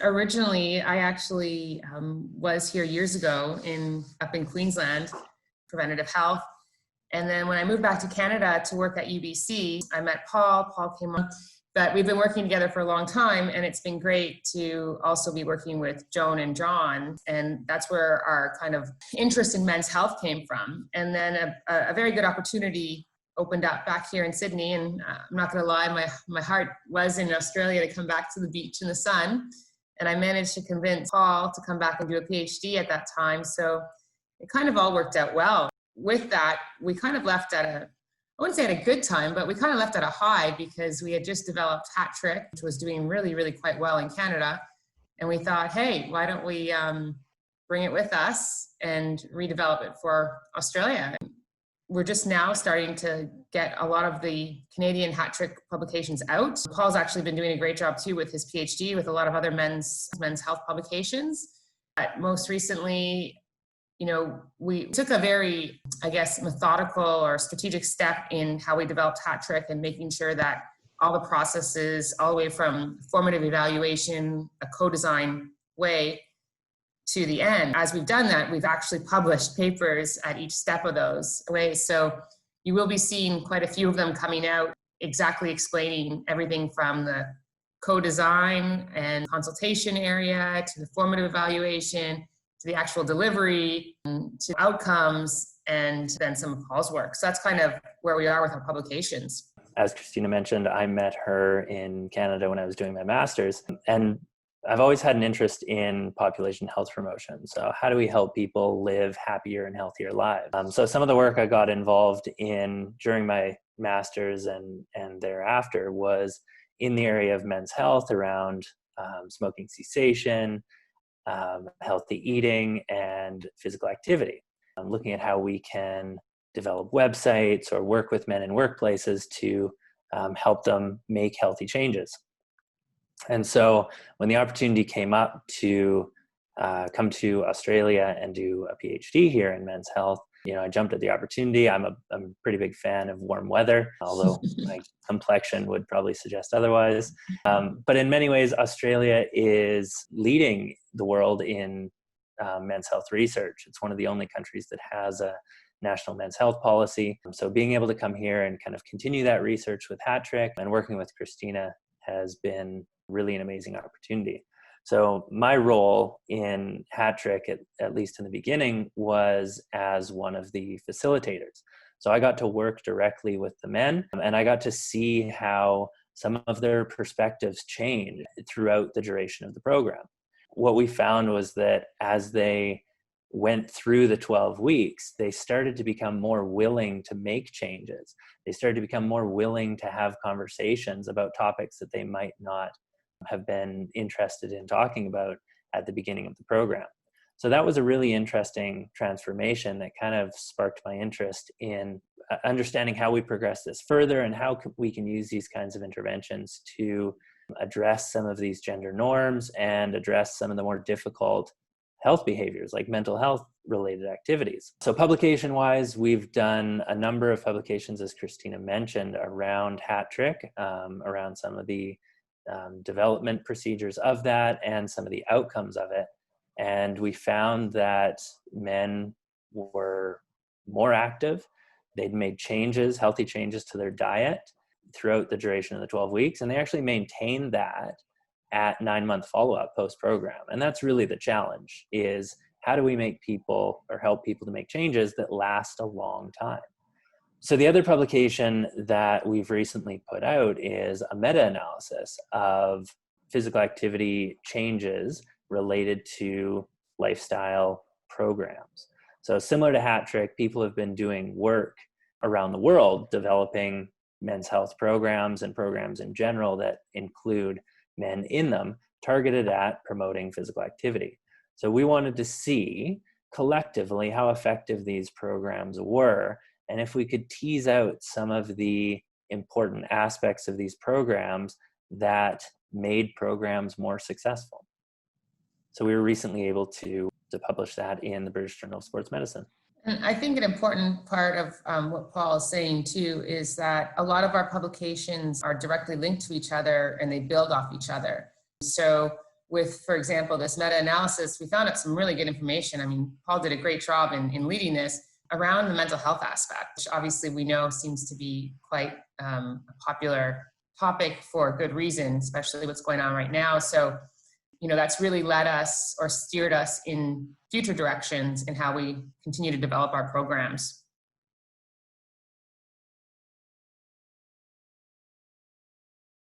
Originally, I actually was here years ago up in Queensland, preventative health. And then when I moved back to Canada to work at UBC, I met Paul. Paul came on, but we've been working together for a long time, and it's been great to also be working with Joan and John. And that's where our kind of interest in men's health came from. And then a very good opportunity opened up back here in Sydney. And I'm not going to lie, my heart was in Australia to come back to the beach in the sun. And I managed to convince Paul to come back and do a PhD at that time. So it kind of all worked out well. With that, we kind of left at I wouldn't say at a good time, but we kind of left at a high because we had just developed Hat Trick, which was doing really, really quite well in Canada. And we thought, hey, why don't we bring it with us and redevelop it for Australia? We're just now starting to get a lot of the Canadian Hat Trick publications out. Paul's actually been doing a great job too with his PhD, with a lot of other men's health publications. But most recently, we took a very, methodical or strategic step in how we developed Hat Trick and making sure that all the processes, all the way from formative evaluation, a co-design way, to the end. As we've done that, we've actually published papers at each step of those ways. So you will be seeing quite a few of them coming out, exactly explaining everything from the co-design and consultation area to the formative evaluation, to the actual delivery, to outcomes, and then some of Paul's work. So that's kind of where we are with our publications. As Cristina mentioned, I met her in Canada when I was doing my master's, and I've always had an interest in population health promotion. So how do we help people live happier and healthier lives? So some of the work I got involved in during my master's and thereafter was in the area of men's health around smoking cessation, healthy eating, and physical activity. I'm looking at how we can develop websites or work with men in workplaces to help them make healthy changes. And so when the opportunity came up to come to Australia and do a PhD here in men's health, I jumped at the opportunity. I'm a pretty big fan of warm weather, although my complexion would probably suggest otherwise. But in many ways, Australia is leading the world in men's health research. It's one of the only countries that has a national men's health policy. So being able to come here and kind of continue that research with Hat Trick and working with Cristina has been really an amazing opportunity. So my role in Hat Trick, at least in the beginning, was as one of the facilitators. So I got to work directly with the men, and I got to see how some of their perspectives changed throughout the duration of the program. What we found was that as they went through the 12 weeks, they started to become more willing to make changes. They started to become more willing to have conversations about topics that they might not have been interested in talking about at the beginning of the program. So that was a really interesting transformation that kind of sparked my interest in understanding how we progress this further and how we can use these kinds of interventions to address some of these gender norms and address some of the more difficult health behaviors like mental health related activities. So publication wise, we've done a number of publications, as Cristina mentioned, around Hat Trick, around some of the development procedures of that and some of the outcomes of it. And we found that men were more active. They'd made changes, healthy changes to their diet throughout the duration of the 12 weeks. And they actually maintained that at 9-month follow-up post-program. And that's really the challenge, is how do we make people or help people to make changes that last a long time? So the other publication that we've recently put out is a meta-analysis of physical activity changes related to lifestyle programs. So similar to Hat Trick, people have been doing work around the world developing men's health programs and programs in general that include men in them, targeted at promoting physical activity. So we wanted to see collectively how effective these programs were, and if we could tease out some of the important aspects of these programs that made programs more successful. So we were recently able to publish that in the British Journal of Sports Medicine. And I think an important part of what Paul is saying too is that a lot of our publications are directly linked to each other and they build off each other. So with, for example, this meta-analysis, we found out some really good information. I mean, Paul did a great job in leading this around the mental health aspect, which obviously we know seems to be quite a popular topic for good reason, especially what's going on right now. So, that's really led us or steered us in future directions in how we continue to develop our programs.